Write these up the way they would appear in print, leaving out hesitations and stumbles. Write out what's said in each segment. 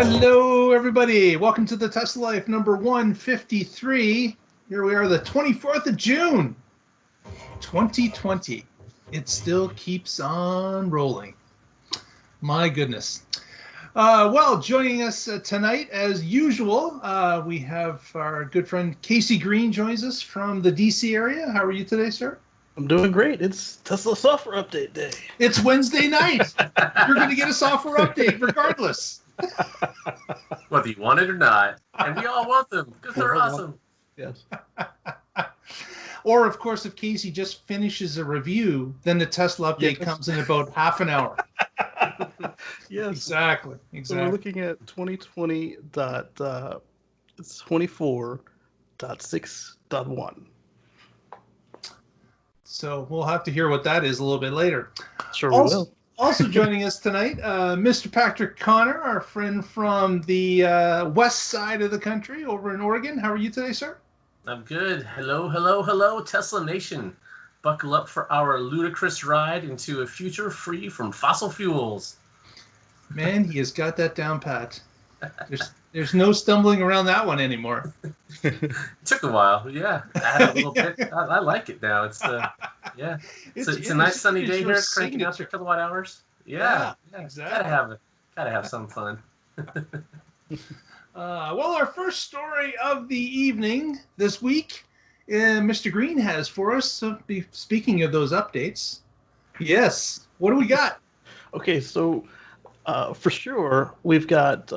Hello, everybody. Welcome to the Tesla Life number 153. Here we are, the 24th of June, 2020. It still keeps on rolling. My goodness. Well, joining us tonight, as usual, we have our good friend Casey Green joins us from the DC area. How are you today, sir? I'm doing great. It's Tesla software update day. It's Wednesday night. You're going to get a software update regardless. Whether you want it or not. And we all want them because they're awesome. Yes. Or, of course, if Casey just finishes a review, then the Tesla update comes in about half an hour. Yes. Exactly. So we're looking at 2020.24.6.1. So we'll have to hear what that is a little bit later. Sure we will. Also joining us tonight, Mr. Patrick Connor, our friend from the west side of the country over in Oregon. How are you today, sir? I'm good. Hello, Tesla Nation. Buckle up for our ludicrous ride into a future free from fossil fuels. Man, he has got that down pat. There's no stumbling around that one anymore. It took a while, yeah. I had a little bit. I like it now. It's yeah. It's a nice sunny day here. Cranking out your kilowatt hours. Yeah, exactly. Gotta have some fun. Well, our first story of the evening this week, Mr. Green has for us. So speaking of those updates, yes. What do we got? Okay, so for sure we've got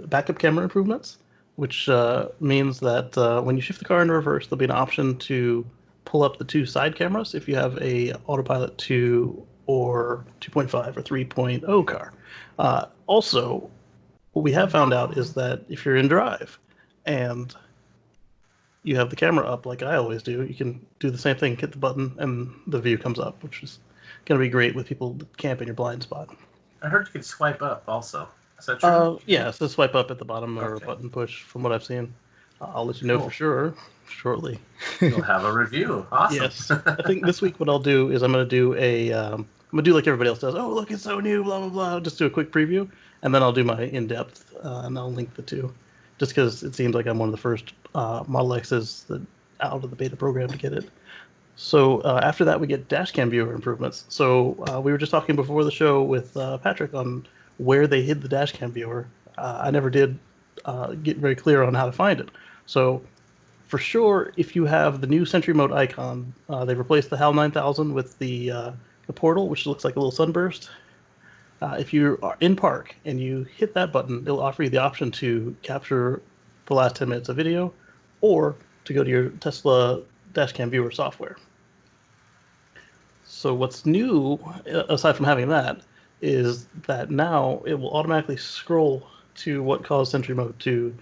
backup camera improvements, which means that when you shift the car into reverse, there'll be an option to pull up the two side cameras if you have a Autopilot 2 or 2.5 or 3.0 car. Also, what we have found out is that if you're in drive and you have the camera up like I always do, you can do the same thing, hit the button, and the view comes up, which is going to be great with people that camp in your blind spot. I heard you could swipe up also. Is that true? Yeah, so swipe up at the bottom or a button push from what I've seen. I'll let you know for sure shortly. You'll have a review. Awesome. Yes. I think this week what I'll do is I'm going to do I'm going to do like everybody else does. Oh, look, it's so new, blah, blah, blah. Just do a quick preview. And then I'll do my in-depth, and I'll link the two. Just because it seems like I'm one of the first Model X's that out of the beta program to get it. So after that, we get dash cam viewer improvements. So we were just talking before the show with Patrick on where they hid the dash cam viewer. I never did get very clear on how to find it. So for sure, if you have the new Sentry Mode icon, they've replaced the HAL 9000 with the portal, which looks like a little sunburst. If you are in park and you hit that button, it'll offer you the option to capture the last 10 minutes of video or to go to your Tesla dashcam viewer software. So what's new, aside from having that, is that now it will automatically scroll to what caused Sentry Mode to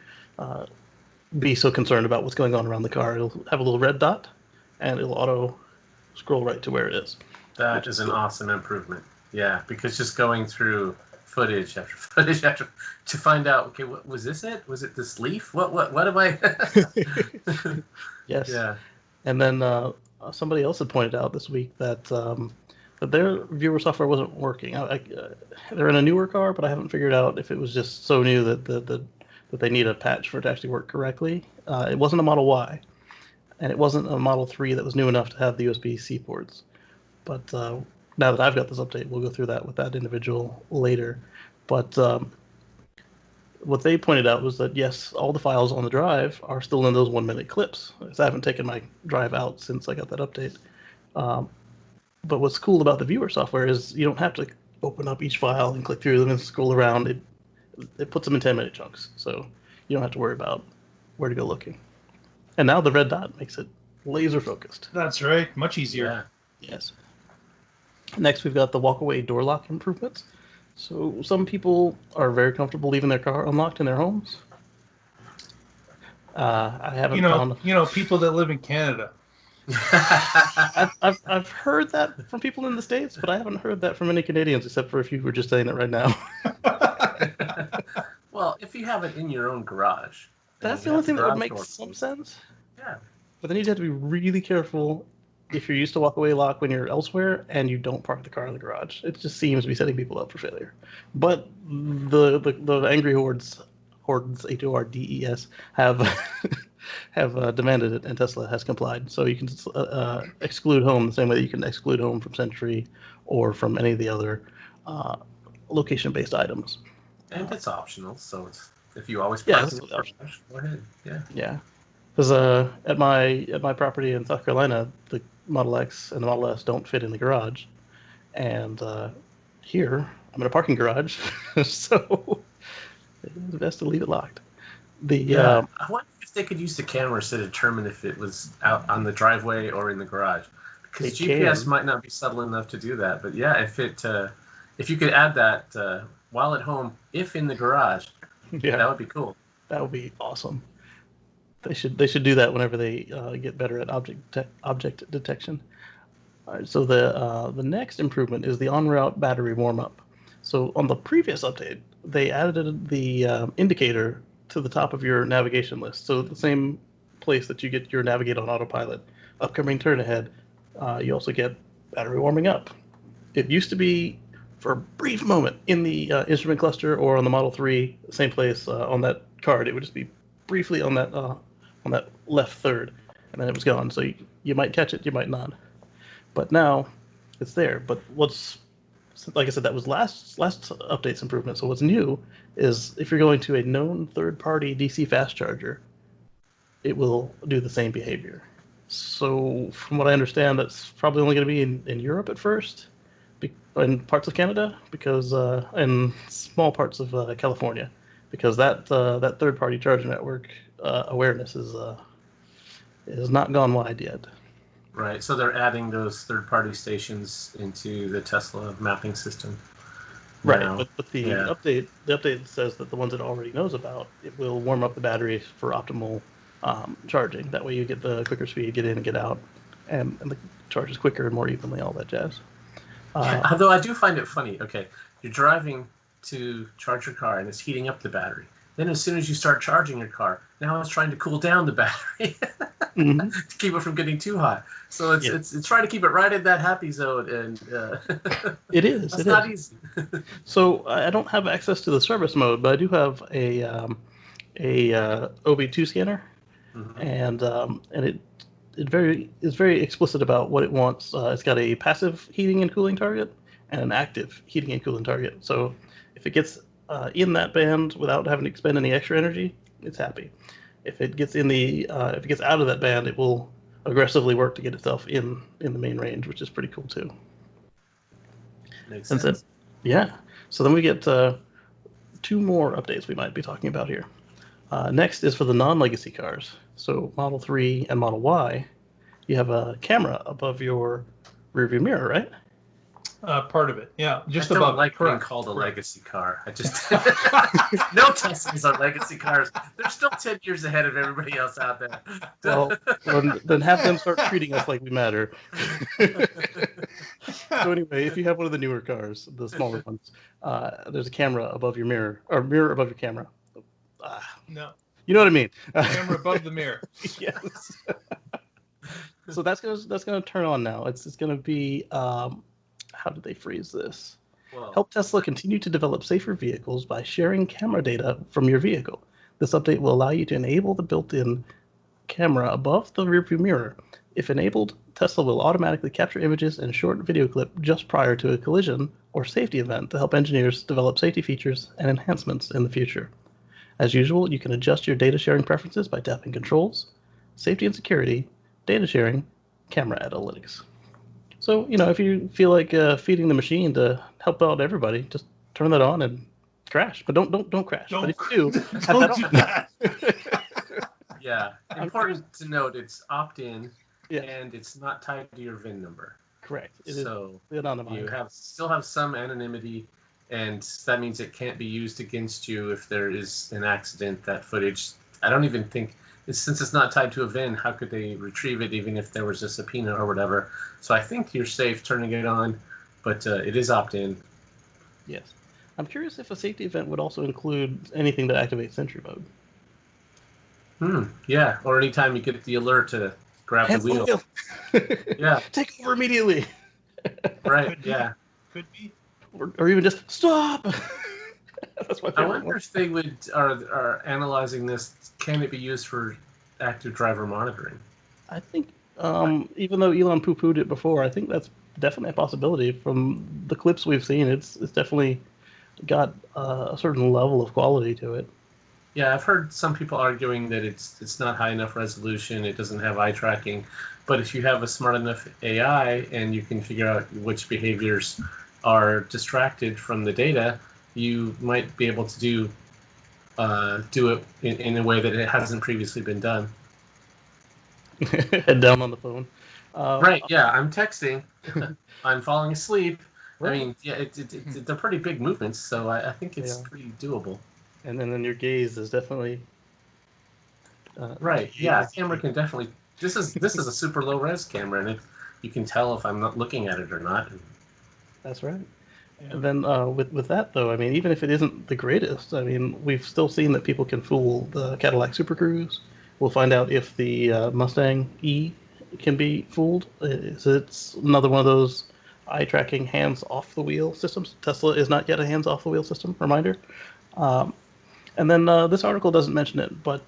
be so concerned about what's going on around the car. It'll have a little red dot, and it'll auto scroll right to where it is. That is an awesome improvement. Yeah, because just going through footage after footage after to find out, okay, what was this? Was it this leaf? What am I? Yes. Yeah. And then somebody else had pointed out this week that that their viewer software wasn't working. They're in a newer car, but I haven't figured out if it was just so new that that they need a patch for it to actually work correctly. It wasn't a Model Y, and it wasn't a Model 3 that was new enough to have the USB-C ports. But now that I've got this update, we'll go through that with that individual later. But what they pointed out was that, yes, all the files on the drive are still in those 1-minute clips. So I haven't taken my drive out since I got that update. But what's cool about the viewer software is you don't have to open up each file and click through them and scroll around. It puts them in 10-minute chunks, so you don't have to worry about where to go looking. And now the red dot makes it laser focused. That's right. Much easier. Yeah. Yes. Next, we've got the walk-away door lock improvements. So some people are very comfortable leaving their car unlocked in their homes. I haven't found... people that live in Canada. I've heard that from people in the States, but I haven't heard that from any Canadians, except for a few who are just saying it right now. Well, if you have it in your own garage. That's the only thing that would make some sense. Yeah. But then you'd have to be really careful if you're used to walk-away lock when you're elsewhere and you don't park the car in the garage. It just seems to be setting people up for failure. But the angry hordes, HORDES, have have demanded it, and Tesla has complied. So you can exclude home the same way that you can exclude home from Sentry or from any of the other location-based items. And it's optional, so it's, if you always park in the garage, go ahead. Yeah. Yeah. Because at my property in South Carolina, the Model X and the Model S don't fit in the garage, and here I'm in a parking garage, so it's best to leave it locked. I wonder if they could use the cameras to determine if it was out on the driveway or in the garage, because GPS might not be subtle enough to do that. But yeah, if you could add that while at home, if in the garage, that would be cool. That would be awesome. They should do that whenever they get better at object detection. All right, so the next improvement is the en route battery warm up. So on the previous update, they added the indicator to the top of your navigation list. So the same place that you get your navigate on autopilot, upcoming turn ahead, you also get battery warming up. It used to be for a brief moment in the instrument cluster or on the Model 3, same place on that card. It would just be briefly on that left third, and then it was gone. So you might catch it, you might not. But now it's there. But like I said, that was last update's improvement. So what's new is if you're going to a known third-party DC fast charger, it will do the same behavior. So from what I understand, that's probably only going to be in Europe at first, in parts of Canada, because and small parts of California, because that third-party charger network awareness is not gone wide yet. Right, so they're adding those third-party stations into the Tesla mapping system. Right, but the update says that the ones it already knows about, it will warm up the batteries for optimal charging. That way you get the quicker speed, get in and get out, and the charge is quicker and more evenly, all that jazz. Although I do find it funny. Okay, you're driving to charge your car and it's heating up the battery. Then as soon as you start charging your car, now it's trying to cool down the battery to keep it from getting too hot. So it's trying to keep it right in that happy zone, and it is. It's not easy. So I don't have access to the service mode, but I do have a OB2 scanner, and it is very explicit about what it wants. It's got a passive heating and cooling target and an active heating and cooling target. So if it gets in that band without having to expend any extra energy, it's happy. If it gets if it gets out of that band, it will aggressively work to get itself in the main range, which is pretty cool too. Makes sense. So then we get 2 more updates we might be talking about here. Next is for the non-legacy cars. So Model 3 and Model Y, you have a camera above your rearview mirror, right? Part of it, yeah. Just I above. don't like being called a legacy car. I just no Teslas are legacy cars. They're still 10 years ahead of everybody else out there. Well, then have them start treating us like we matter. So anyway, if you have one of the newer cars, the smaller ones, there's a camera above your mirror, or mirror above your camera. No. You know what I mean? Camera above the mirror. Yes. So that's gonna turn on now. It's gonna be how did they phrase this? Whoa. Help Tesla continue to develop safer vehicles by sharing camera data from your vehicle. This update will allow you to enable the built-in camera above the rearview mirror. If enabled, Tesla will automatically capture images and short video clip just prior to a collision or safety event to help engineers develop safety features and enhancements in the future. As usual, you can adjust your data sharing preferences by tapping Controls, Safety and Security, Data Sharing, Camera Analytics. So, if you feel like feeding the machine to help out everybody, just turn that on and crash. But don't crash. But if you do, don't do that. Yeah, important to note, it's opt-in, and it's not tied to your VIN number. Correct. So you still have some anonymity, and that means it can't be used against you if there is an accident. That footage, I don't even think, since it's not tied to a VIN, how could they retrieve it even if there was a subpoena or whatever? So I think you're safe turning it on, but it is opt-in. Yes. I'm curious if a safety event would also include anything that activates Sentry mode. Yeah, or anytime you get the alert to grab the wheel. Yeah. Take over immediately. Right. Yeah. Could be. Or even just stop. That's my favorite I wonder one. if they are analyzing this. Can it be used for active driver monitoring? I think, even though Elon poo-pooed it before, I think that's definitely a possibility. From the clips we've seen, it's definitely got a certain level of quality to it. Yeah, I've heard some people arguing that it's not high enough resolution, it doesn't have eye tracking, but if you have a smart enough AI and you can figure out which behaviors are distracted from the data, you might be able to do it in a way that it hasn't previously been done. Head down on the phone. Right, yeah, I'm texting. I'm falling asleep. Right. I mean, yeah, they're pretty big movements, so I think it's pretty doable. And then your gaze is definitely... right, yeah, camera can definitely... This is a super low-res camera, and you can tell if I'm not looking at it or not. That's right. Yeah. And then with that, though, I mean, even if it isn't the greatest, I mean, we've still seen that people can fool the Cadillac Super Cruise. We'll find out if the Mustang E can be fooled. It's another one of those eye-tracking hands-off-the-wheel systems. Tesla is not yet a hands-off-the-wheel system, reminder. And then this article doesn't mention it, but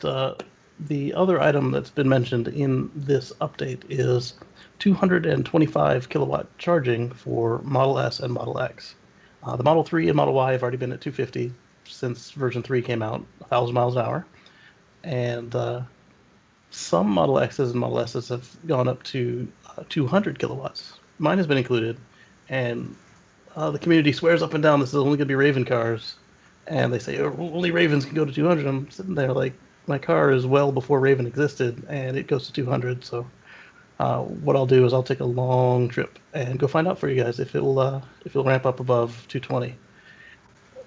the other item that's been mentioned in this update is 225 kilowatt charging for Model S and Model X. The Model 3 and Model Y have already been at 250 since version 3 came out, 1,000 miles an hour. And some Model X's and Model S's have gone up to 200 kilowatts. Mine has been included, and the community swears up and down this is only going to be Raven cars. And they say, oh, only Ravens can go to 200. I'm sitting there like, my car is well before Raven existed, and it goes to 200. So what I'll do is I'll take a long trip and go find out for you guys if it'll ramp up above 220.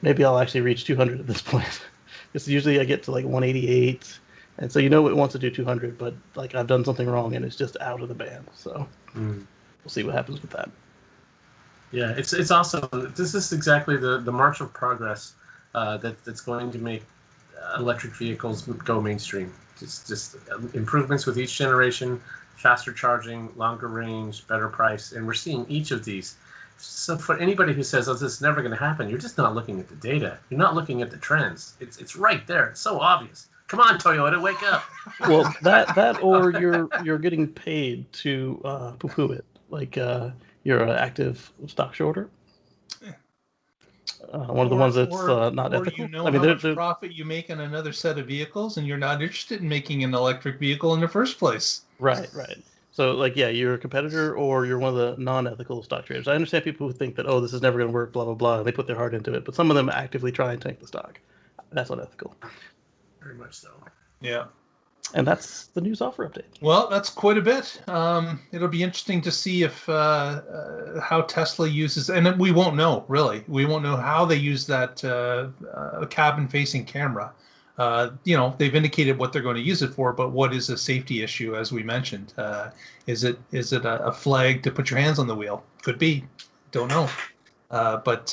Maybe I'll actually reach 200 at this point. Because usually I get to like 188, and so it wants to do 200, but like I've done something wrong and it's just out of the band. So we'll see what happens with that. Yeah, it's awesome. This is exactly the march of progress that's going to make electric vehicles go mainstream. Just improvements with each generation, faster charging, longer range, better price, and we're seeing each of these. So for anybody who says, "Oh, this is never going to happen," you're just not looking at the data. You're not looking at the trends. It's right there. It's so obvious. Come on, Toyota, wake up. Well, that or you're getting paid to poo-poo it, like you're an active stock shorter. One of the ones that's not ethical. How much profit you make on another set of vehicles, and you're not interested in making an electric vehicle in the first place. Right. So, like, yeah, you're a competitor or you're one of the non-ethical stock traders. I understand people who think that, oh, this is never going to work, blah, blah, blah, and they put their heart into it. But some of them actively try and tank the stock. That's unethical. Very much so. Yeah. And that's the news offer update. Well, that's quite a bit. It'll be interesting to see if how Tesla uses, and we won't know, really. We won't know how they use that cabin-facing camera. They've indicated what they're going to use it for, but what is a safety issue, as we mentioned? Is it a flag to put your hands on the wheel? Could be. Don't know. But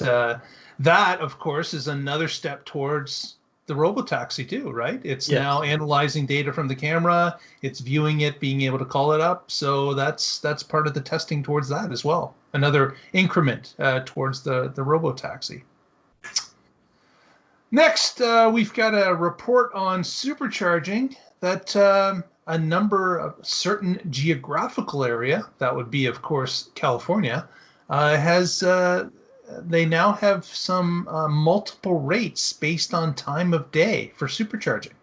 that, of course, is another step towards the robotaxi too, right? It's now analyzing data from the camera. It's viewing it, being able to call it up. So that's part of the testing towards that as well. Another increment towards the robotaxi. Next, we've got a report on supercharging that a number of certain geographical area, that would be, of course, California, they now have some multiple rates based on time of day for supercharging.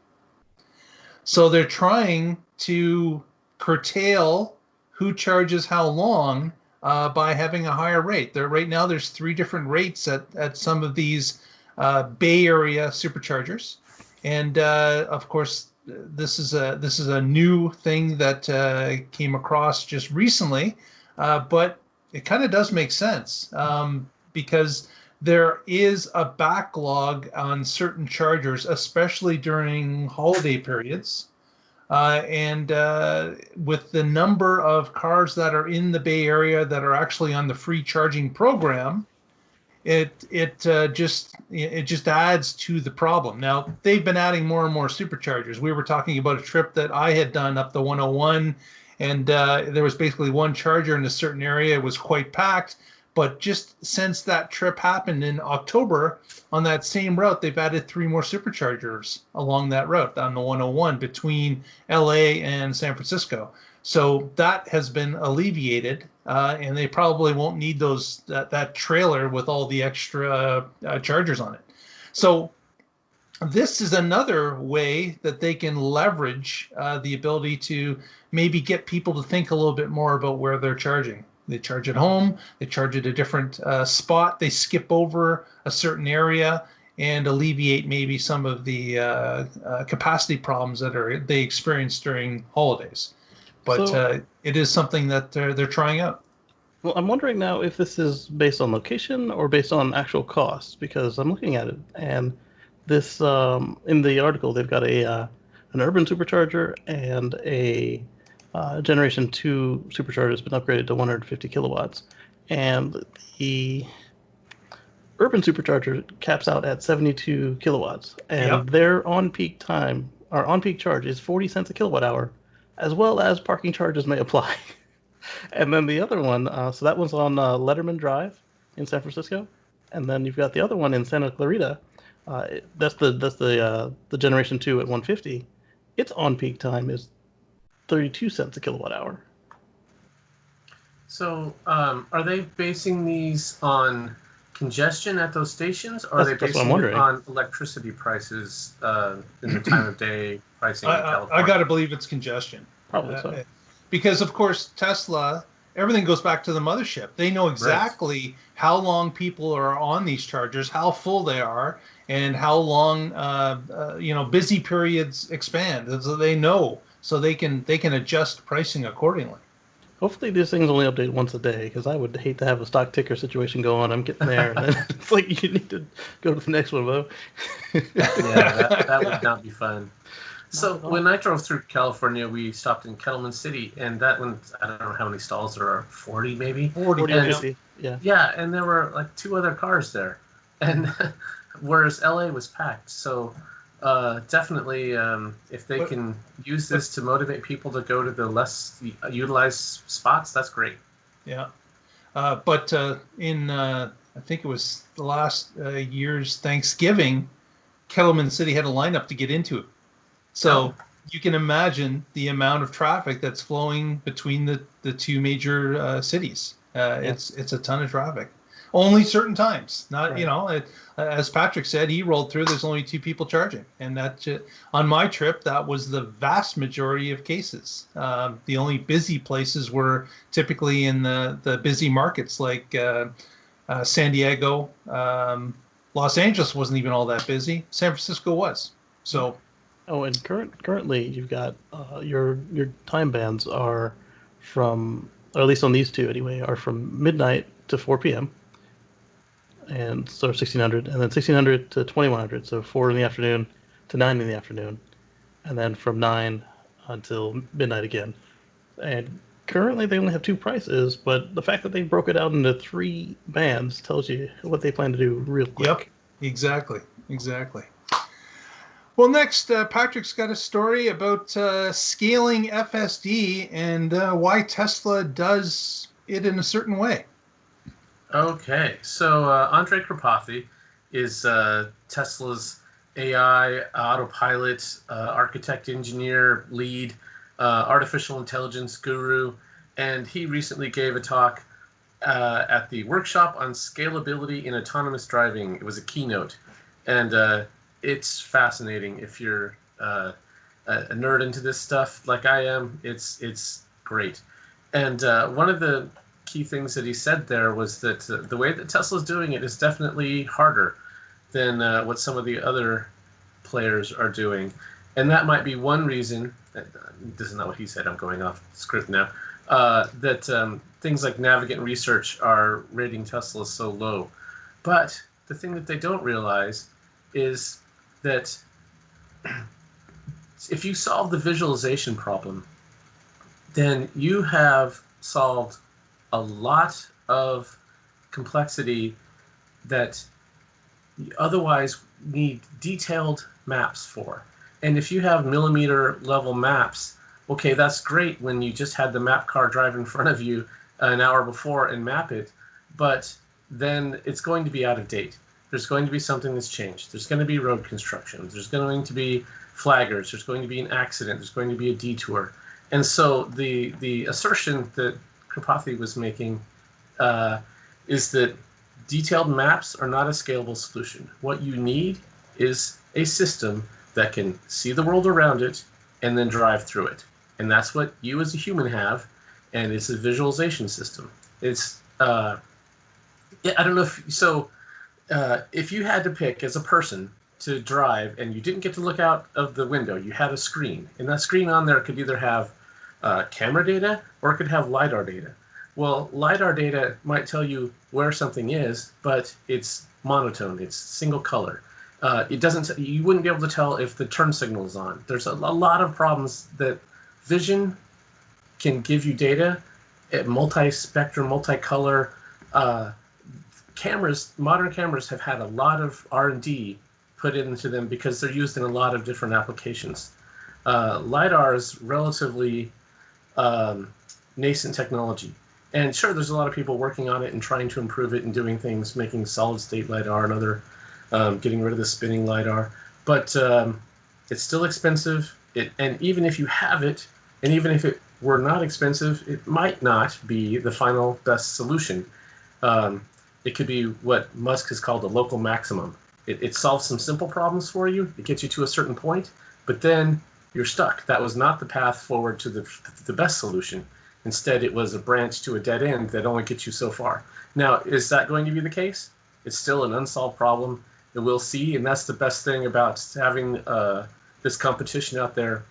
So they're trying to curtail who charges how long by having a higher rate. Right now there's 3 different rates at some of these Bay Area superchargers, and of course this is a new thing that came across just recently, but it kind of does make sense. Because there is a backlog on certain chargers, especially during holiday periods. And with the number of cars that are in the Bay Area that are actually on the free charging program, it just adds to the problem. Now they've been adding more and more superchargers. We were talking about a trip that I had done up the 101, and there was basically one charger in a certain area. It was quite packed. But just since that trip happened in October, on that same route, they've added 3 more superchargers along that route on the 101 between LA and San Francisco. So that has been alleviated, and they probably won't need that trailer with all the extra chargers on it. So this is another way that they can leverage the ability to maybe get people to think a little bit more about where they're charging. They charge at home, they charge at a different spot, they skip over a certain area and alleviate maybe some of the capacity problems that they experience during holidays. But it is something that they're trying out. Well, I'm wondering now if this is based on location or based on actual costs, because I'm looking at it, and this in the article they've got an urban supercharger and a Generation 2 supercharger has been upgraded to 150 kilowatts, and the urban supercharger caps out at 72 kilowatts, and their on-peak time or on-peak charge is 40 cents a kilowatt hour, as well as parking charges may apply. And then the other one, so that one's on Letterman Drive in San Francisco, and then you've got the other one in Santa Clarita. That's the Generation 2 at 150. Its on-peak time is 32 cents a kilowatt hour. So are they basing these on congestion at those stations, or are they basing it on electricity prices in the time of day pricing in California? I got to believe it's congestion. Probably so. Because, of course, Tesla, everything goes back to the mothership. They know exactly how long people are on these chargers, how full they are, and how long busy periods expand. So they know. So they can adjust pricing accordingly. Hopefully these things only update once a day, because I would hate to have a stock ticker situation go on. I'm getting there, and then it's like you need to go to the next one, though. Yeah, that would not be fun. So when I drove through California, we stopped in Kettleman City, and that one, I don't know how many stalls there are, 40 maybe? 40 or 50, yeah. Yeah, and there were like 2 other cars there, and whereas LA was packed. So definitely, if they can use this to motivate people to go to the less utilized spots, that's great. Yeah, but in I think it was the last year's Thanksgiving, Kettleman City had a lineup to get into it. So you can imagine the amount of traffic that's flowing between the 2 major cities. It's a ton of traffic. Only certain times, not right. As Patrick said, he rolled through. There's only 2 people charging, and that on my trip that was the vast majority of cases. The only busy places were typically in the busy markets like San Diego. Los Angeles wasn't even all that busy. San Francisco was. So. Oh, and currently you've got your time bands are from, or at least on these 2 anyway, are from midnight to 4 p.m. and so 1600, and then 1600 to 2100, so 4 in the afternoon to 9 in the afternoon, and then from 9 until midnight again. And currently they only have 2 prices, but the fact that they broke it out into 3 bands tells you what they plan to do real quick. Yep, exactly. Well, next, Patrick's got a story about scaling FSD and why Tesla does it in a certain way. Okay, so Andrej Karpathy is Tesla's AI, Autopilot, architect, engineer, lead, artificial intelligence guru, and he recently gave a talk at the workshop on scalability in autonomous driving. It was a keynote, and it's fascinating. If you're a nerd into this stuff like I am, it's great. And one of the key things that he said there was that the way that Tesla's doing it is definitely harder than what some of the other players are doing. And that might be one reason, this is not what he said, I'm going off script now, that things like Navigant Research are rating Tesla so low. But the thing that they don't realize is that if you solve the visualization problem, then you have solved a lot of complexity that you otherwise need detailed maps for. And if you have millimeter level maps, okay, that's great when you just had the map car drive in front of you an hour before and map it, but then it's going to be out of date. There's going to be something that's changed. There's going to be road construction. There's going to be flaggers. There's going to be an accident. There's going to be a detour. And so the assertion that Kripathi was making is that detailed maps are not a scalable solution. What you need is a system that can see the world around it and then drive through it. And that's what you as a human have, and it's a visualization system. It's I don't know if you had to pick as a person to drive and you didn't get to look out of the window, you had a screen, and that screen on there could either have camera data or it could have LiDAR data. Well, LiDAR data might tell you where something is, but it's monotone, it's single color. It doesn't. You wouldn't be able to tell if the turn signal is on. There's a lot of problems that vision can give you data at multi-spectrum, multicolor. Cameras, modern cameras have had a lot of R&D put into them because they're used in a lot of different applications. LiDAR is relatively nascent technology. And sure, there's a lot of people working on it and trying to improve it and doing things, making solid-state LiDAR and other, getting rid of the spinning LiDAR. But it's still expensive. And even if you have it, and even if it were not expensive, it might not be the final best solution. It could be what Musk has called a local maximum. It solves some simple problems for you. It gets you to a certain point, but then you're stuck. That was not the path forward to the best solution. Instead, it was a branch to a dead end that only gets you so far. Now, is that going to be the case? It's still an unsolved problem that we'll see, and that's the best thing about having this competition out there.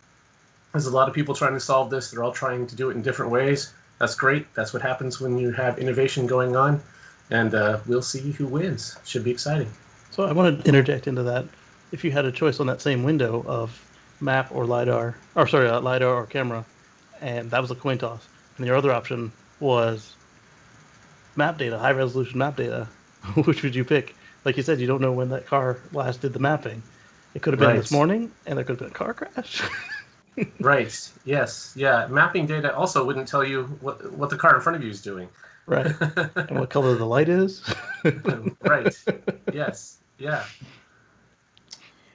There's a lot of people trying to solve this. They're all trying to do it in different ways. That's great. That's what happens when you have innovation going on, and we'll see who wins. Should be exciting. So I want to interject into that. If you had a choice on that same window of map or LiDAR, LiDAR or camera, and that was a coin toss, and your other option was map data, high resolution map data, which would you pick? Like you said, you don't know when that car last did the mapping. It could have been this morning, and there could have been a car crash. Right. Yes. Yeah. Mapping data also wouldn't tell you what the car in front of you is doing. Right. And what color the light is. Right. Yes. Yeah.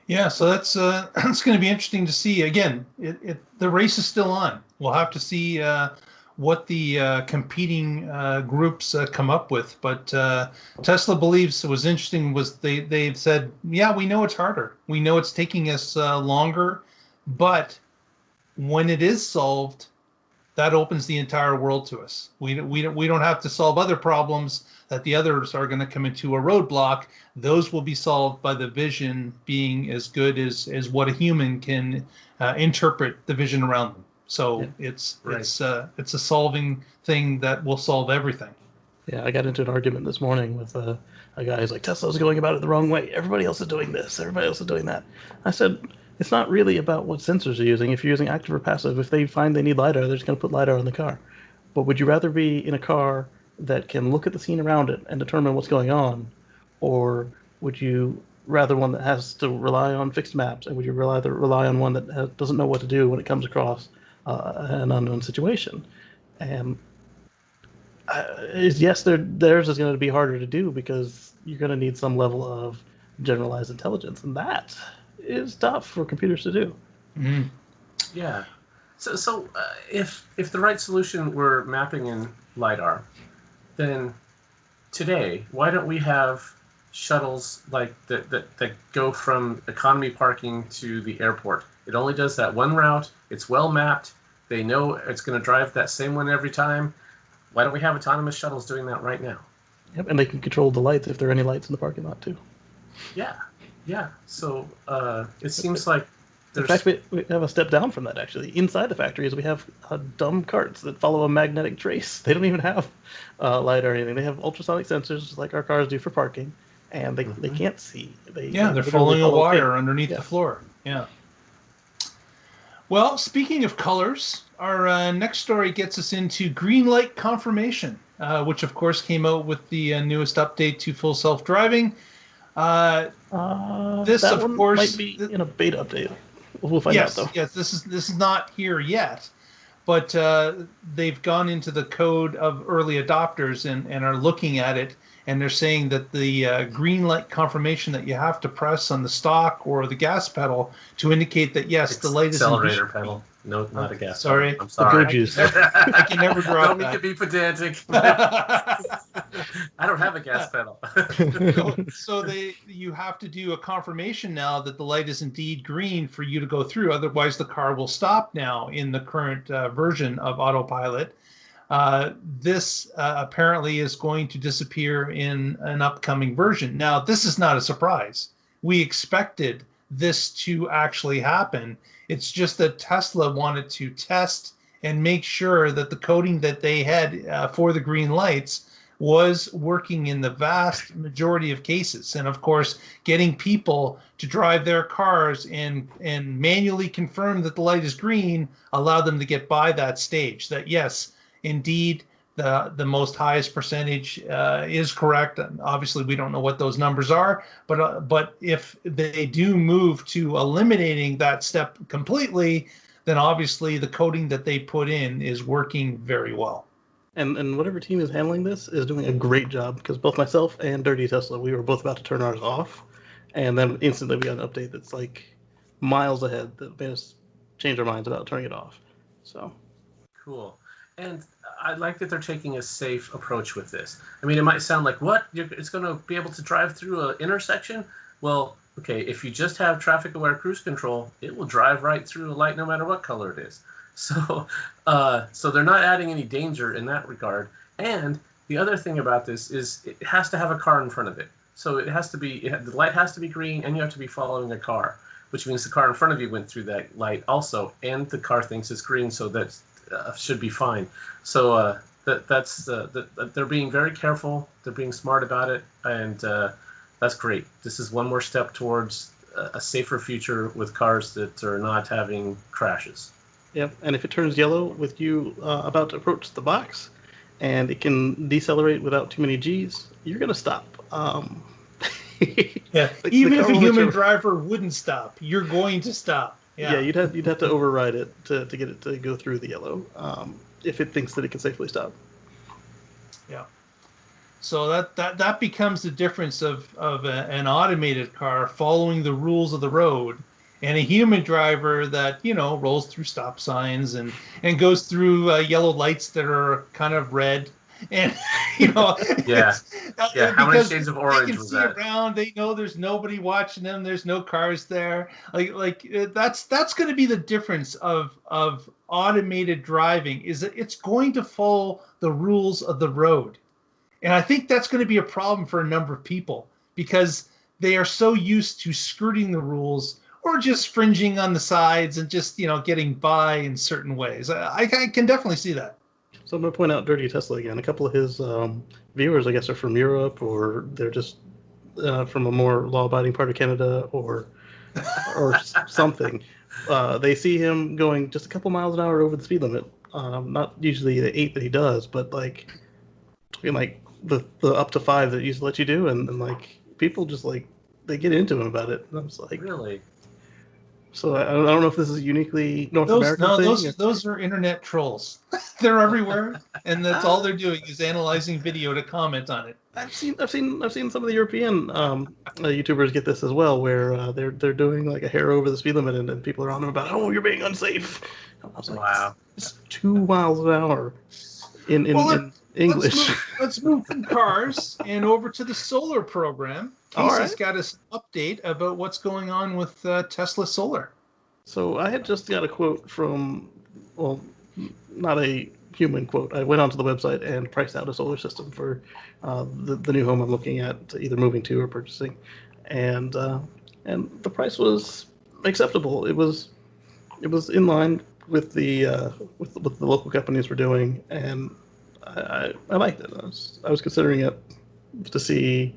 Yeah. So that's it's going to be interesting to see. Again, the race is still on. We'll have to see what the competing groups come up with. But Tesla believes it was interesting was they've said, yeah, we know it's harder. We know it's taking us longer, but when it is solved, that opens the entire world to us. We don't have to solve other problems that the others are going to come into a roadblock. Those will be solved by the vision being as good as what a human can interpret the vision around them. So yeah. It's a solving thing that will solve everything. Yeah, I got into an argument this morning with a guy who's like, Tesla's going about it the wrong way. Everybody else is doing this. Everybody else is doing that. I said, it's not really about what sensors you're using. If you're using active or passive, if they find they need LiDAR, they're just going to put LiDAR in the car. But would you rather be in a car that can look at the scene around it and determine what's going on? Or would you rather one that has to rely on fixed maps? And would you rather rely on one that doesn't know what to do when it comes across an unknown situation? And yes, theirs is going to be harder to do because you're going to need some level of generalized intelligence. And that is tough for computers to do. Mm-hmm. Yeah. So if the right solution were mapping in LiDAR, then today, why don't we have shuttles like that go from economy parking to the airport? It only does that one route. It's well mapped. They know it's going to drive that same one every time. Why don't we have autonomous shuttles doing that right now? Yep, and they can control the lights if there are any lights in the parking lot too. Yeah. Yeah, so it seems like there's... In fact, we have a step down from that, actually. Inside the factories, we have dumb carts that follow a magnetic trace. They don't even have light or anything. They have ultrasonic sensors, like our cars do for parking, and they can't see. They're following a wire underneath the floor. Yeah. Well, speaking of colors, our next story gets us into green light confirmation. which of course came out with the newest update to full self-driving. This, that of one course, might be in a beta update. We'll find out though. Yes, this is not here yet, but they've gone into the code of early adopters and are looking at it, and they're saying that the green light confirmation that you have to press on the stalk or the gas pedal to indicate that yes, the light is accelerator pedal. No, not a gas sorry. pedal. I'm sorry. Go juice. I can never drop Don't mean to be pedantic. I don't have a gas pedal. So you have to do a confirmation now that the light is indeed green for you to go through. Otherwise, the car will stop now in the current version of Autopilot. This apparently is going to disappear in an upcoming version. Now, this is not a surprise. We expected this to actually happen. It's just that Tesla wanted to test and make sure that the coding that they had for the green lights was working in the vast majority of cases. And of course, getting people to drive their cars and manually confirm that the light is green allowed them to get by that stage. That yes, indeed, the most highest percentage is correct. And obviously, we don't know what those numbers are, but if they do move to eliminating that step completely, then obviously the coding that they put in is working very well. And whatever team is handling this is doing a great job, because both myself and Dirty Tesla, we were both about to turn ours off, and then instantly we got an update that's like miles ahead that made us change our minds about turning it off. So cool. And I like that they're taking a safe approach with this. I mean, it might sound like, what? It's going to be able to drive through an intersection? Well, okay, if you just have traffic-aware cruise control, it will drive right through a light no matter what color it is. So they're not adding any danger in that regard. And the other thing about this is it has to have a car in front of it. So it has to be, the light has to be green, and you have to be following a car, which means the car in front of you went through that light also, and the car thinks it's green, so that should be fine. So they're being very careful. They're being smart about it, and that's great. This is one more step towards a safer future with cars that are not having crashes. Yep, and if it turns yellow with you about to approach the box, and it can decelerate without too many Gs, you're going to stop. Yeah, even if a human driver wouldn't stop, you're going to stop. Yeah, you'd have to override it to get it to go through the yellow if it thinks that it can safely stop. Yeah. So that becomes the difference of an automated car following the rules of the road, and a human driver that rolls through stop signs and goes through yellow lights that are kind of red. And how many shades of orange they can was see that? around, they know there's nobody watching them, there's no cars there. That's going to be the difference of automated driving, is that it's going to follow the rules of the road. And I think that's going to be a problem for a number of people, because they are so used to skirting the rules or just fringing on the sides and just getting by in certain ways. I can definitely see that. So I'm going to point out Dirty Tesla again. A couple of his viewers, I guess, are from Europe, or they're just from a more law-abiding part of Canada, or something. They see him going just a couple miles an hour over the speed limit. Not usually the 8 that he does, but talking the up to 5 that he used to let you do, and people just they get into him about it. And I'm just like, really? So I don't know if this is a uniquely North American thing. Those are internet trolls. They're everywhere, and that's all they're doing is analyzing video to comment on it. I've seen some of the European YouTubers get this as well, where they're doing a hair over the speed limit, and people are on them about, oh, you're being unsafe. I was like, wow, it's 2 miles an hour in English. Let's move from cars and over to the solar program. Casey's got us an update about what's going on with Tesla Solar. So I had just got a quote from, well, not a human quote. I went onto the website and priced out a solar system for the new home I'm looking at, either moving to or purchasing, and the price was acceptable. It was in line with the local companies were doing, and I liked it. I was considering it to see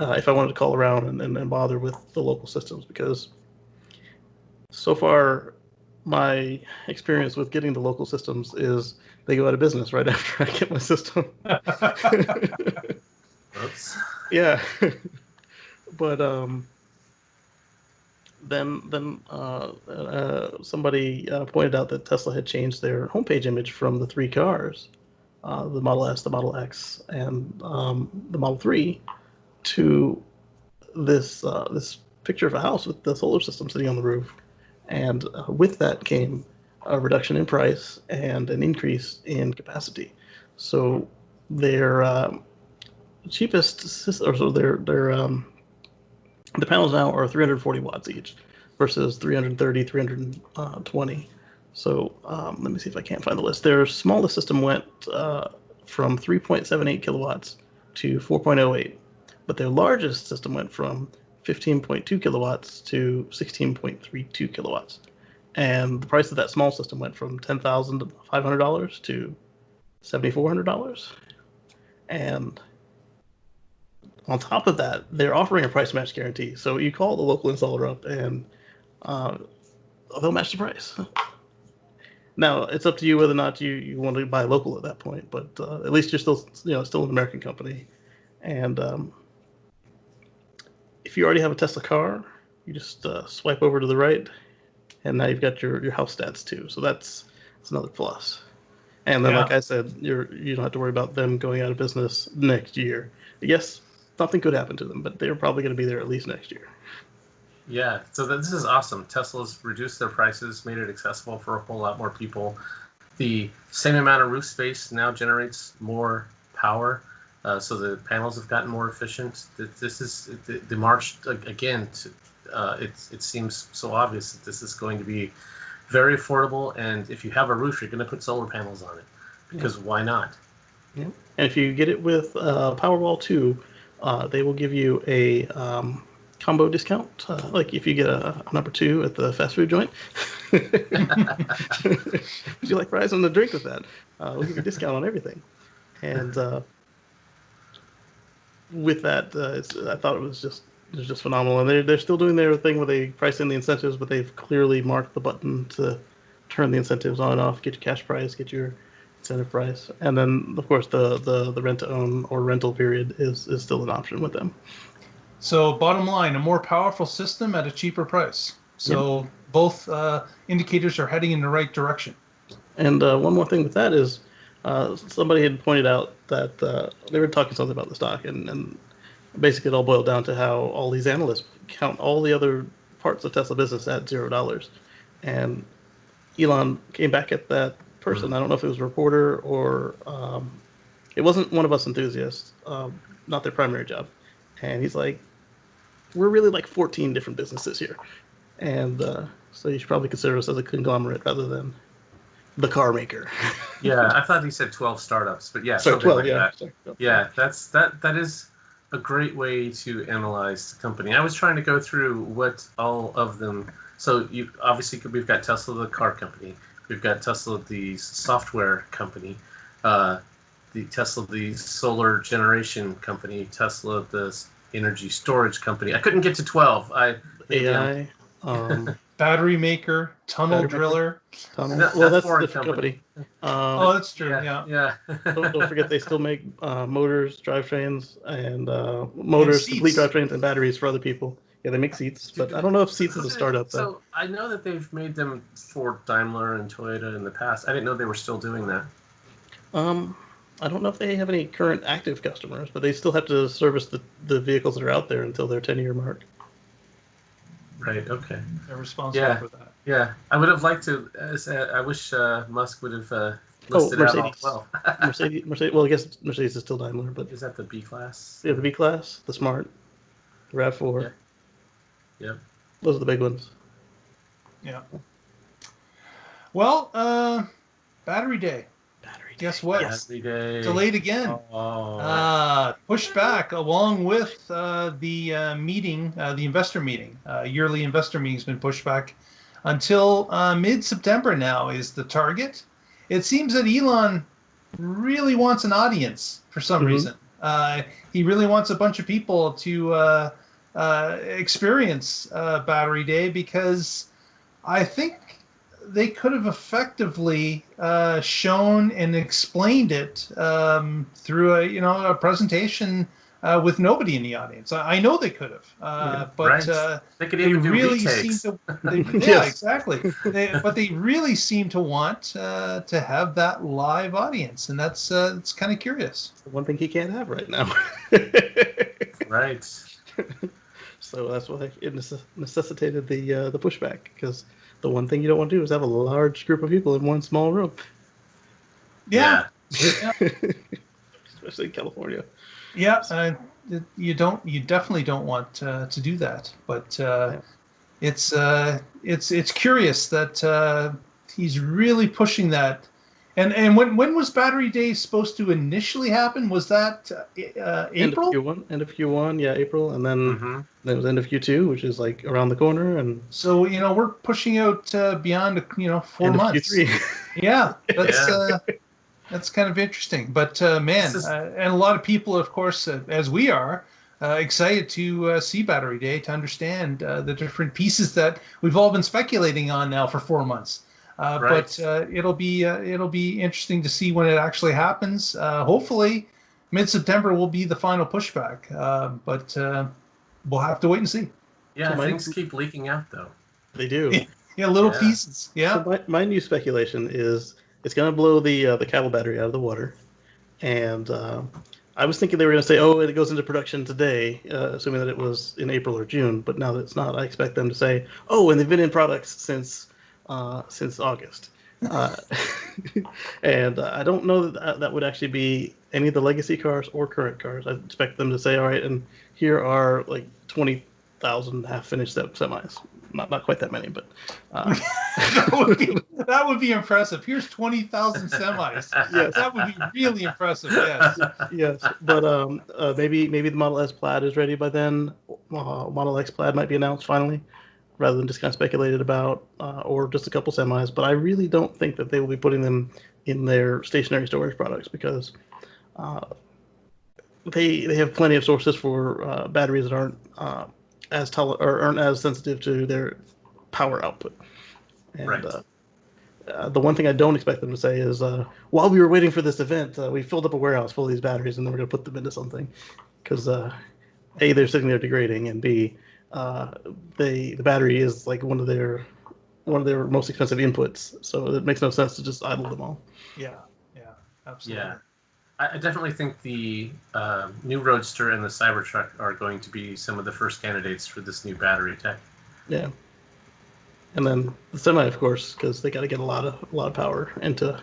if I wanted to call around and bother with the local systems, because so far my experience with getting the local systems is they go out of business right after I get my system. Oops. Yeah. But then somebody pointed out that Tesla had changed their homepage image from the three cars, the Model S, the Model X, and the Model 3, to this picture of a house with the solar system sitting on the roof. And with that came a reduction in price and an increase in capacity. So their cheapest system, or so the panels now are 340 watts each versus 330, 320. So let me see if I can't find the list. Their smallest system went from 3.78 kilowatts to 4.08, but their largest system went from 15.2 kilowatts to 16.32 kilowatts. And the price of that small system went from $10,500 to $7,400. And on top of that, they're offering a price match guarantee. So you call the local installer up and they'll match the price. Now, it's up to you whether or not you want to buy local at that point, but at least you're still an American company. And if you already have a Tesla car, you just swipe over to the right, and now you've got your house stats too. So that's another plus. And then, like I said, you don't have to worry about them going out of business next year. Yes, something could happen to them, but they're probably going to be there at least next year. Yeah, so this is awesome. Tesla's reduced their prices, made it accessible for a whole lot more people. The same amount of roof space now generates more power, so the panels have gotten more efficient. This is the march again. It seems so obvious that this is going to be very affordable, and if you have a roof, you're going to put solar panels on it, because why not? Yeah. And if you get it with Powerwall 2, they will give you a combo discount, like if you get a number 2 at the fast food joint. Would you like fries and a drink with that? We'll give you a discount on everything. And with that, I thought it was just phenomenal. And they're still doing their thing where they price in the incentives, but they've clearly marked the button to turn the incentives on and off, get your cash price, get your incentive price. And then, of course, the rent-to-own or rental period is still an option with them. So bottom line, a more powerful system at a cheaper price. So both indicators are heading in the right direction. And one more thing with that is somebody had pointed out that they were talking something about the stock, and basically it all boiled down to how all these analysts count all the other parts of Tesla business at $0. And Elon came back at that person. I don't know if it was a reporter or it wasn't one of us enthusiasts, not their primary job. And he's like, we're really like 14 different businesses here. And so you should probably consider us as a conglomerate rather than the car maker. Yeah, I thought he said 12 startups, but yeah, so 12, like that. Sorry. Yeah, that is a great way to analyze the company. I was trying to go through what all of them. So you obviously we've got Tesla, the car company. We've got Tesla, the software company. The Tesla, the solar generation company. Tesla, the energy storage company. I couldn't get to 12. AI. Battery maker, tunnel driller. Well, that's a different company. Oh, that's true. Yeah. Don't forget they still make motors, drivetrains, and motors, complete drivetrains, and batteries for other people. Yeah, they make seats, but I don't know if seats is a startup. So I know that they've made them for Daimler and Toyota in the past. I didn't know they were still doing that. I don't know if they have any current active customers, but they still have to service the vehicles that are out there until their 10-year mark. Right. Okay. They're responsible for that. Yeah. I would have liked to. I wish Musk would have listed out all 12. Mercedes. Well, I guess Mercedes is still Daimler, but is that the B class? Yeah, the B class, the Smart, the RAV4. Yeah. Those are the big ones. Yeah. Well, Battery Day. Guess what? Battery Day. Delayed again. Pushed back along with the meeting, the investor meeting. Yearly investor meeting has been pushed back until mid-September now is the target. It seems that Elon really wants an audience for some reason. He really wants a bunch of people to experience Battery Day because I think they could have effectively shown and explained it through a presentation with nobody in the audience. I know they could have, but right. They could even do really retakes. seem to. Yeah, exactly. But they really seem to want to have that live audience, and that's it's kind of curious. It's the one thing he can't have right now. Right. So that's why it necessitated the pushback, because the one thing you don't want to do is have a large group of people in one small room. Yeah. Especially in California. Yeah, you definitely don't want to do that. But it's curious that he's really pushing that. And when was Battery Day supposed to initially happen? Was that April? End of Q1, yeah, April, and then it was end of Q2, which is like around the corner, and so we're pushing out beyond 4 end months. Of Q3. Yeah, that's kind of interesting. But man, and a lot of people, of course, as we are, excited to see Battery Day, to understand the different pieces that we've all been speculating on now for 4 months. But it'll be interesting to see when it actually happens. Hopefully, mid-September will be the final pushback. But we'll have to wait and see. Yeah, so things keep leaking out, though. They do. Yeah, little pieces. Yeah. So my new speculation is it's going to blow the cable battery out of the water, and I was thinking they were going to say, "Oh, it goes into production today," assuming that it was in April or June. But now that it's not, I expect them to say, "Oh, and they've been in products since August." And I don't know that would actually be any of the legacy cars or current cars. I expect them to say, "All right, and here are like 20,000 half-finished semis." Not quite that many, but that would be impressive. Here's 20,000 semis. Yes, that would be really impressive. Yes, yes. But maybe the Model S Plaid is ready by then. Model X Plaid might be announced finally, rather than just kind of speculated about, or just a couple semis. But I really don't think that they will be putting them in their stationary storage products, because they have plenty of sources for batteries that aren't aren't as sensitive to their power output. And right. The one thing I don't expect them to say is, while we were waiting for this event, we filled up a warehouse full of these batteries, and then we're going to put them into something. Because A, they're sitting there degrading, and B, the battery is like one of their most expensive inputs. So it makes no sense to just idle them all. Yeah, absolutely. Yeah. I definitely think the new Roadster and the CyberTruck are going to be some of the first candidates for this new battery tech. Yeah, and then the semi, of course, because they got to get a lot of power into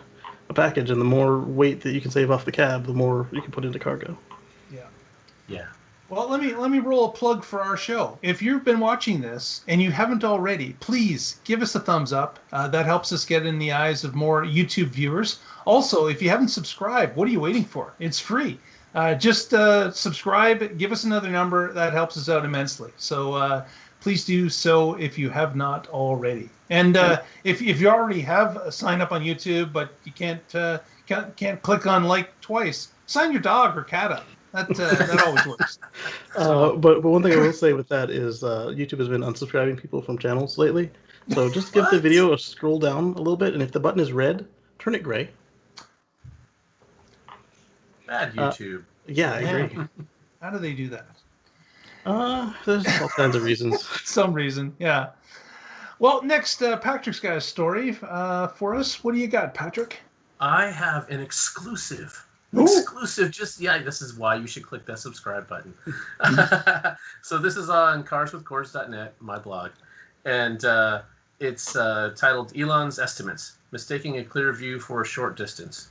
a package, and the more weight that you can save off the cab, the more you can put into cargo. Yeah. Well, let me roll a plug for our show. If you've been watching this and you haven't already, please give us a thumbs up. That helps us get in the eyes of more YouTube viewers. Also, if you haven't subscribed, what are you waiting for? It's free. Just subscribe, give us another number. That helps us out immensely. So please do so if you have not already. And if you already have signed up on YouTube, but you can't click on like twice, sign your dog or cat up. That always works. But one thing I will say with that is YouTube has been unsubscribing people from channels lately. So just give the video a scroll down a little bit, and if the button is red, turn it gray. Bad YouTube. Yeah, I agree. How do they do that? There's all kinds of reasons. Some reason, yeah. Well, next, Patrick's got a story for us. What do you got, Patrick? I have an exclusive. Ooh. This is why you should click that subscribe button. So this is on carswithcords.net, my blog, and it's titled Elon's Estimates, Mistaking a Clear View for a Short Distance.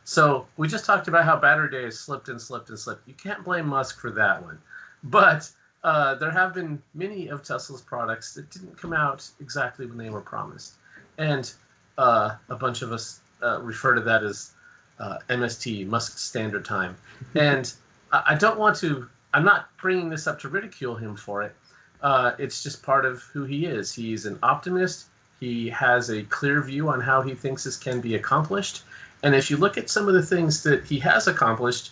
So we just talked about how Battery Day has slipped and slipped and slipped. You can't blame Musk for that one. But there have been many of Tesla's products that didn't come out exactly when they were promised. And a bunch of us refer to that as MST, Musk Standard Time. And I'm not bringing this up to ridicule him for it. It's just part of who he is. He's an optimist. He has a clear view on how he thinks this can be accomplished. And if you look at some of the things that he has accomplished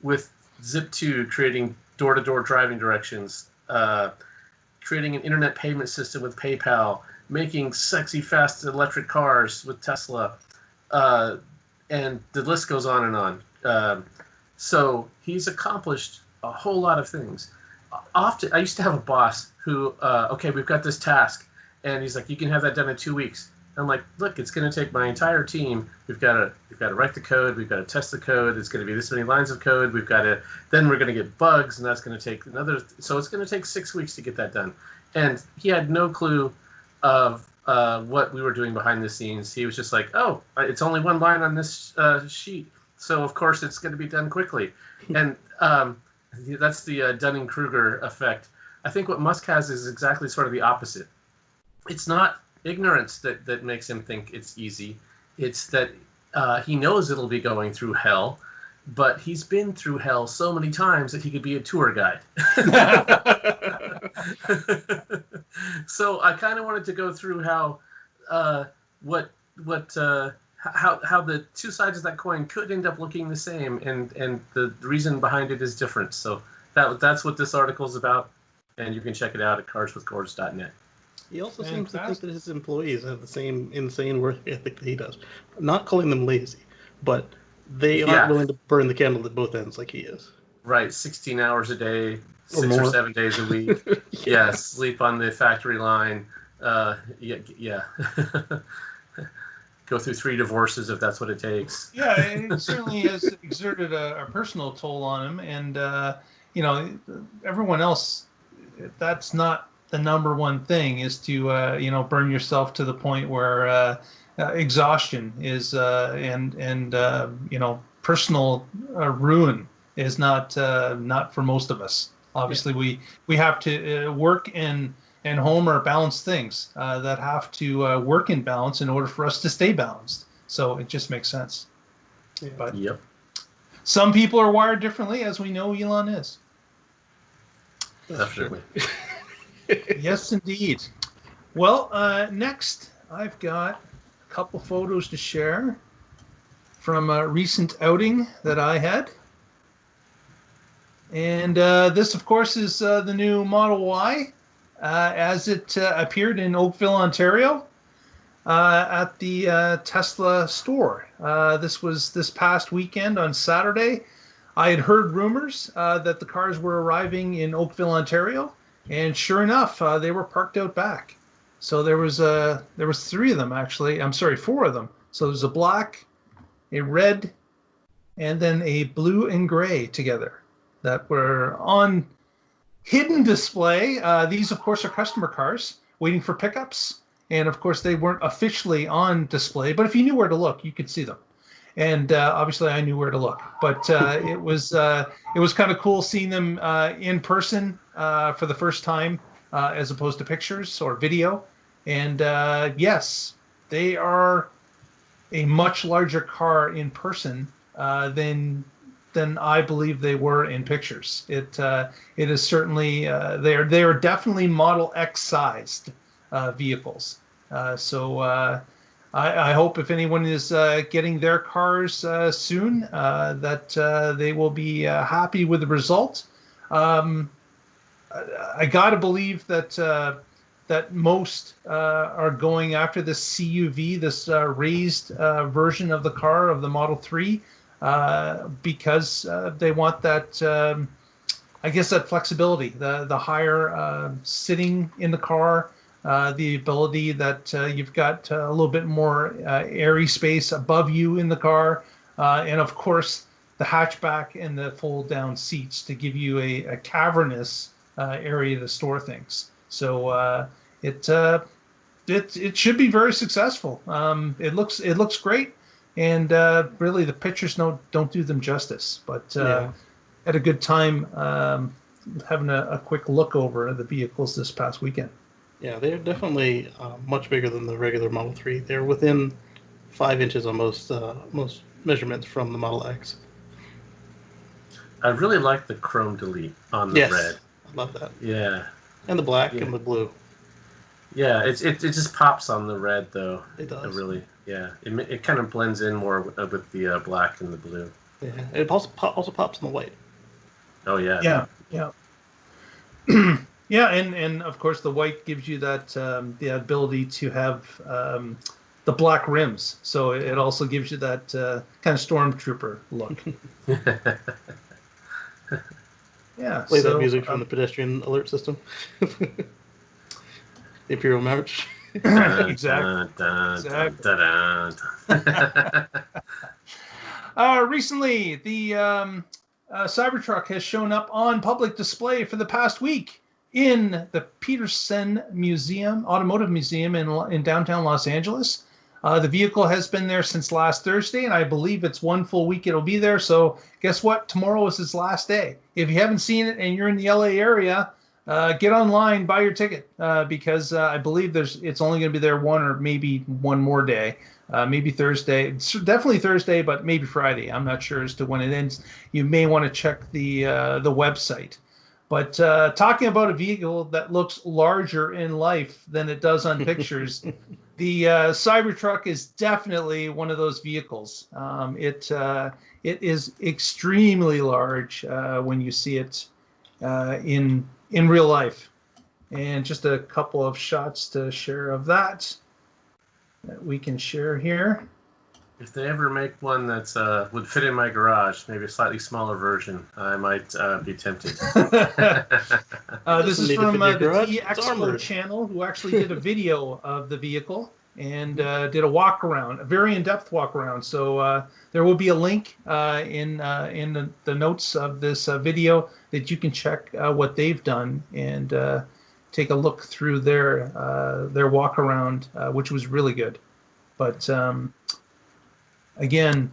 with Zip2 creating door-to-door driving directions, creating an internet payment system with PayPal, making sexy, fast electric cars with Tesla, and the list goes on and on. So he's accomplished a whole lot of things. Often, I used to have a boss who, okay, we've got this task, and he's like, you can have that done in 2 weeks. I'm like, look, it's going to take my entire team. We've got to write the code. We've got to test the code. It's going to be this many lines of code. Then we're going to get bugs, and that's going to take another. So it's going to take 6 weeks to get that done. And he had no clue of what we were doing behind the scenes. He was just like, oh, it's only one line on this sheet, so of course it's going to be done quickly. And that's the Dunning-Kruger effect. I think what Musk has is exactly sort of the opposite. It's not ignorance that makes him think it's easy. It's that he knows it'll be going through hell, but he's been through hell so many times that he could be a tour guide. So I kind of wanted to go through how how the two sides of that coin could end up looking the same, and the reason behind it is different. So that's what this article is about, and you can check it out at carswithcords.net. He also seems to think that his employees have the same insane work ethic that he does. I'm not calling them lazy, but they aren't willing to burn the candle at both ends like he is. Right, 16 hours a day, 6 or 7 days a week. Yeah, sleep on the factory line. Yeah. Go through 3 divorces if that's what it takes. Yeah, it certainly has exerted a personal toll on him, and everyone else. That's not the number one thing, is to burn yourself to the point where exhaustion is and personal ruin is not for most of us. Obviously, we have to work and home are balanced things that have to work in balance in order for us to stay balanced. So it just makes sense. Yeah. But some people are wired differently, as we know Elon is. Definitely. Yes, indeed. Well, next I've got a couple photos to share from a recent outing that I had. And this, of course, is the new Model Y as it appeared in Oakville, Ontario at the Tesla store. This was this past weekend on Saturday. I had heard rumors that the cars were arriving in Oakville, Ontario. And sure enough, they were parked out back. So there was 3 of them, actually. I'm sorry, 4 of them. So there's a black, a red, and then a blue and gray together that were on hidden display. These, of course, are customer cars waiting for pickups. And, of course, they weren't officially on display. But if you knew where to look, you could see them. And obviously, I knew where to look. But it was kind of cool seeing them in person for the first time, as opposed to pictures or video. And yes, they are a much larger car in person than I believe they were in pictures. It is certainly they are definitely Model X sized vehicles. So. I hope if anyone is getting their cars soon, that they will be happy with the result. I got to believe that most are going after this CUV, this raised version of the car, of the Model 3, because they want that, I guess, that flexibility, the higher sitting in the car. The ability that you've got a little bit more airy space above you in the car, and of course the hatchback and the fold-down seats to give you a cavernous area to store things. So it should be very successful. It looks great, and really the pictures don't do them justice. But had a good time having a quick look over the vehicles this past weekend. Yeah, they're definitely much bigger than the regular Model 3. They're within 5 inches on most measurements from the Model X. I really like the chrome delete on the red. I love that. Yeah. And the black and the blue. Yeah, it just pops on the red, though. It does. Really, yeah. It kind of blends in more with the black and the blue. Yeah, it also pops on the white. Oh, yeah. Yeah. Yeah, and of course the white gives you that the ability to have the black rims, so it also gives you that kind of stormtrooper look. Yeah. Play that music from the pedestrian alert system. The Imperial March. Exactly. Recently, the CyberTruck has shown up on public display for the past week in the Petersen Museum, Automotive Museum in downtown Los Angeles. The vehicle has been there since last Thursday, and I believe it's one full week it'll be there. So guess what? Tomorrow is its last day. If you haven't seen it and you're in the LA area, get online, buy your ticket, because I believe it's only going to be there one or maybe one more day. Maybe Thursday, definitely Thursday, but maybe Friday. I'm not sure as to when it ends. You may want to check the website. But talking about a vehicle that looks larger in life than it does on pictures, the CyberTruck is definitely one of those vehicles. It is extremely large when you see it in real life. And just a couple of shots to share of that we can share here. If they ever make one that's would fit in my garage, maybe a slightly smaller version, I might be tempted. This is from the T-Expo channel, who actually did a video of the vehicle and did a walk around, a very in-depth walk around. So there will be a link in the notes of this video that you can check what they've done and take a look through their walk around, which was really good. But again,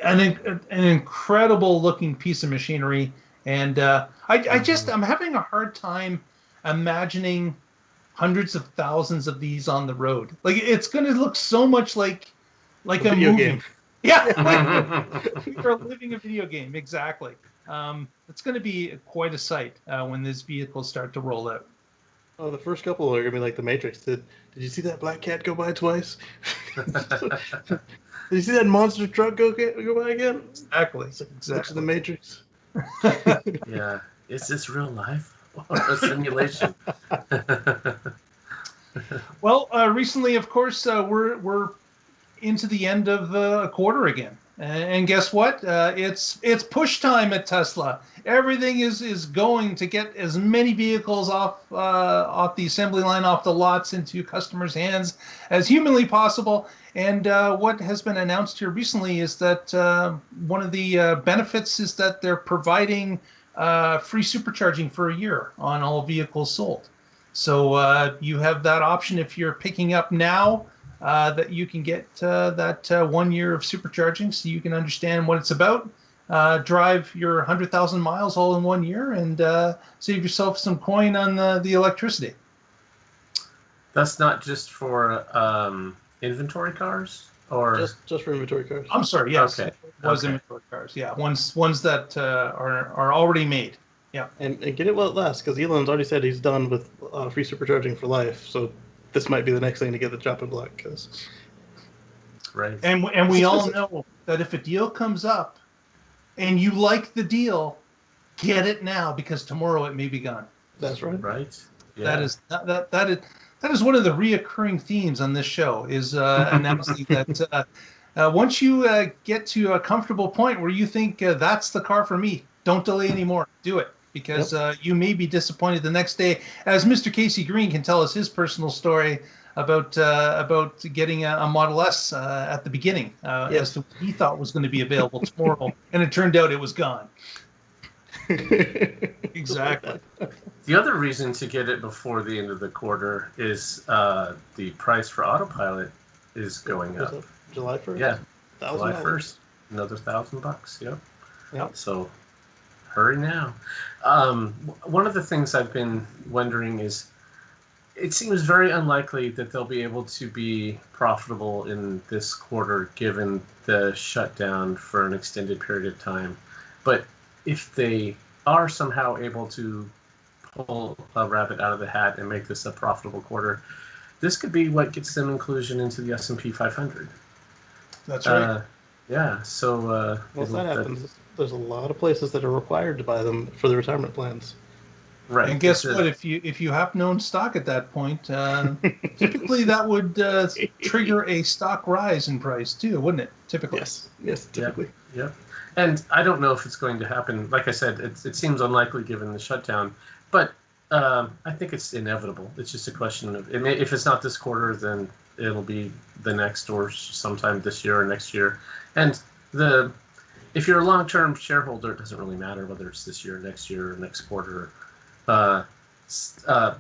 an incredible looking piece of machinery, and I'm having a hard time imagining hundreds of thousands of these on the road. Like, it's going to look so much like a video movie. game. Yeah, you're living a video game, exactly. It's going to be quite a sight when these vehicles start to roll out. Oh, the first couple are gonna be like the Matrix. Did you see that black cat go by twice? Did you see that monster truck go by again? Exactly. Exactly. The Matrix. Yeah. Is this real life or a simulation? Well, recently, of course, we're into the end of the quarter again. And guess what? It's push time at Tesla. Everything is going to get as many vehicles off the assembly line, off the lots, into customers' hands as humanly possible. And what has been announced here recently is that one of the benefits is that they're providing free supercharging for a year on all vehicles sold. So you have that option if you're picking up now. That you can get that 1 year of supercharging, so you can understand what it's about. Drive your 100,000 miles all in 1 year, and save yourself some coin on the electricity. That's not just for inventory cars, or just for inventory cars. I'm sorry. Yes, okay. It was inventory cars. Yeah, ones that are already made. Yeah, and get it while it lasts, because Elon's already said he's done with free supercharging for life. So this might be the next thing to get the chopping block, because right. And we all know that if a deal comes up and you like the deal, get it now, because tomorrow it may be gone. That's right. Right. Yeah. That is one of the reoccurring themes on this show, is announcing that once you get to a comfortable point where you think that's the car for me, don't delay anymore. Do it. Because you may be disappointed the next day, as Mr. Casey Green can tell us his personal story about getting a Model S at the beginning, as to what he thought was going to be available tomorrow, and it turned out it was gone. Exactly. The other reason to get it before the end of the quarter is the price for Autopilot is going up. July 1st? Yeah, July 1st. Another $1,000. Yep. Yep. So hurry now. One of the things I've been wondering is, it seems very unlikely that they'll be able to be profitable in this quarter, given the shutdown for an extended period of time. But if they are somehow able to pull a rabbit out of the hat and make this a profitable quarter, this could be what gets them inclusion into the S&P 500. That's right. Yeah. So once that happens, there's a lot of places that are required to buy them for the retirement plans. Right. And guess what? If you have no stock at that point, typically that would trigger a stock rise in price too, wouldn't it? Typically. Yes, typically. Yeah. And I don't know if it's going to happen. Like I said, it seems unlikely given the shutdown, but I think it's inevitable. It's just a question of if it's not this quarter, then it'll be the next or sometime this year or next year. And if you're a long-term shareholder, it doesn't really matter whether it's this year, next year, or next quarter. The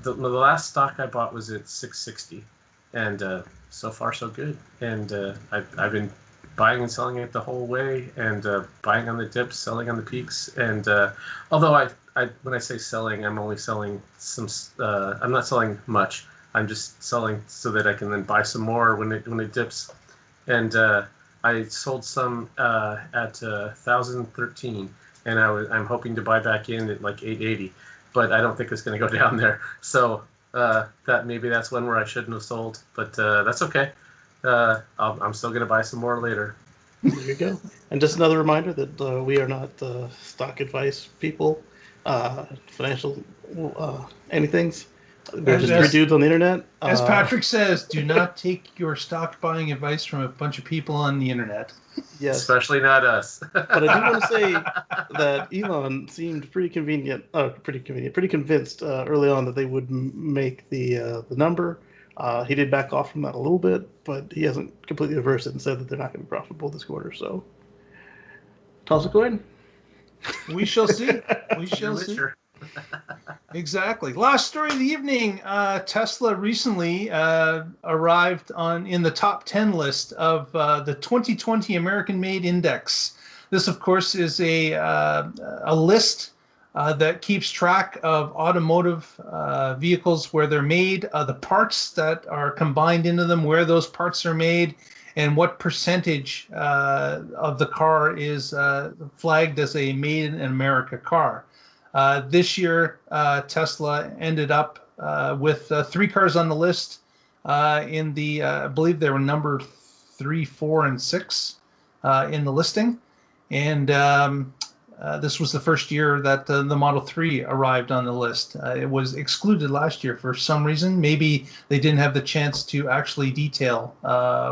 last stock I bought was at 660, and so far so good. And I've been buying and selling it the whole way, and buying on the dips, selling on the peaks. And although I when I say selling, I'm only selling some. I'm not selling much. I'm just selling so that I can then buy some more when it dips. And I sold some at 1,013, and I'm hoping to buy back in at like 880, but I don't think it's going to go down there. So that's one where I shouldn't have sold, but that's okay. I'm still going to buy some more later. There you go. And just another reminder that we are not stock advice people, financial anythings. We're just three dudes on the internet. As Patrick says, do not take your stock buying advice from a bunch of people on the internet. Yes, especially not us. But I do want to say that Elon seemed pretty convinced early on that they would make the number. He did back off from that a little bit, but he hasn't completely reversed it and said that they're not going to be profitable this quarter. So, toss a coin. We shall see. We shall see. Exactly. Last story of the evening. Tesla recently arrived in the top 10 list of the 2020 American Made Index. This, of course, is a list that keeps track of automotive vehicles, where they're made, the parts that are combined into them, where those parts are made, and what percentage of the car is flagged as a made in America car. This year, Tesla ended up with 3 cars on the list. I believe they were number 3, 4, and 6 in the listing. And this was the first year that the Model 3 arrived on the list. It was excluded last year for some reason. Maybe they didn't have the chance to actually detail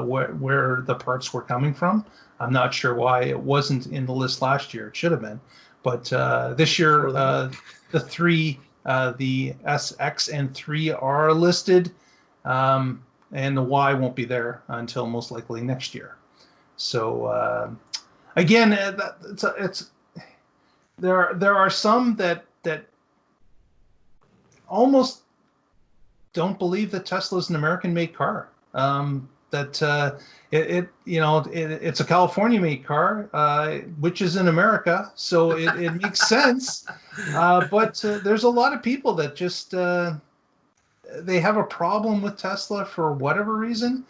where the parts were coming from. I'm not sure why it wasn't in the list last year. It should have been. But this year, the 3, the S, X, and 3 are listed, and the Y won't be there until most likely next year. So again, there are some that almost don't believe that Tesla is an American-made car. It's a California-made car, which is in America, so it makes sense. But there's a lot of people that just they have a problem with Tesla for whatever reason.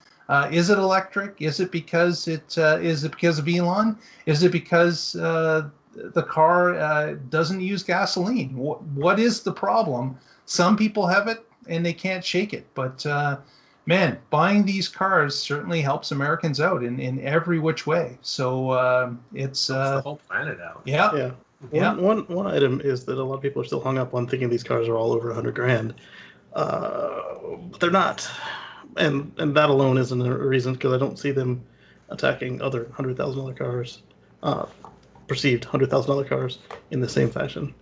Is it electric? Is it because of Elon? Is it because the car doesn't use gasoline? What is the problem? Some people have it and they can't shake it, but man, buying these cars certainly helps Americans out in every which way. So it's the whole planet out. Yeah. One item is that a lot of people are still hung up on thinking these cars are all over $100,000, but they're not, and that alone isn't a reason, because I don't see them attacking other $100,000 cars, perceived $100,000 cars, in the same fashion.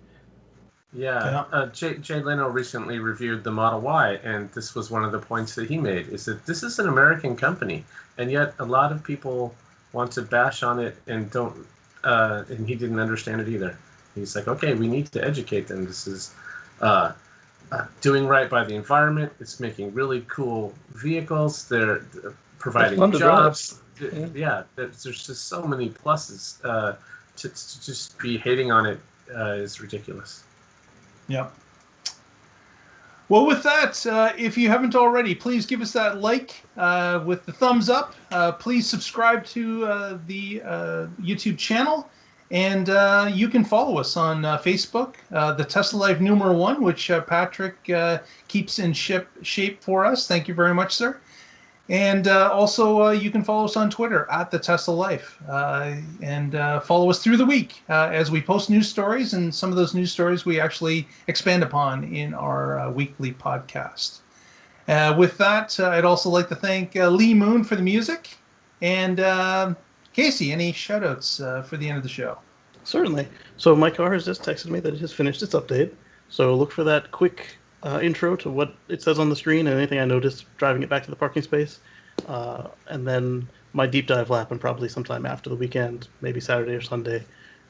Yeah. Jay Leno recently reviewed the Model Y, and this was one of the points that he made, is that this is an American company, and yet a lot of people want to bash on it and don't, and he didn't understand it either. He's like, okay, we need to educate them. This is doing right by the environment. It's making really cool vehicles. They're providing jobs. Yeah, there's just so many pluses. To just be hating on it is ridiculous. Yeah. Well, with that, if you haven't already, please give us that like with the thumbs up. Please subscribe to the YouTube channel, and you can follow us on Facebook, the Tesla Life Numero 1, which Patrick keeps in shape for us. Thank you very much, sir. And also, you can follow us on Twitter at The Tesla Life, and follow us through the week as we post news stories, and some of those news stories we actually expand upon in our weekly podcast. With that, I'd also like to thank Lee Moon for the music, and Casey, any shout-outs for the end of the show? Certainly. So my car has just texted me that it has finished its update, so look for that quick intro to what it says on the screen and anything I noticed driving it back to the parking space. And then my deep dive will happen probably sometime after the weekend, maybe Saturday or Sunday.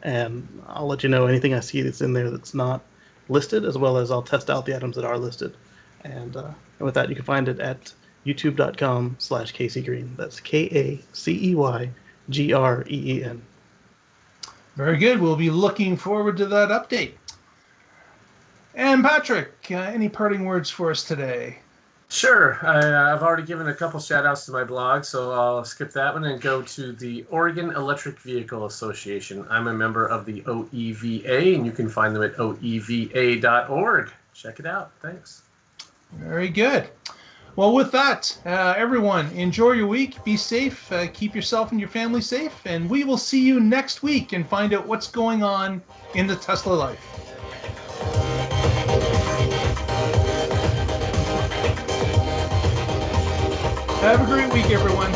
And I'll let you know anything I see that's in there that's not listed, as well as I'll test out the items that are listed. And with that, you can find it at youtube.com/CaseyGreen. That's KACEYGREEN. Very good. We'll be looking forward to that update. And Patrick, any parting words for us today? Sure. I've already given a couple shout-outs to my blog, so I'll skip that one and go to the Oregon Electric Vehicle Association. I'm a member of the OEVA, and you can find them at oeva.org. Check it out. Thanks. Very good. Well, with that, everyone, enjoy your week. Be safe. Keep yourself and your family safe. And we will see you next week and find out what's going on in the Tesla life. Have a great week, everyone.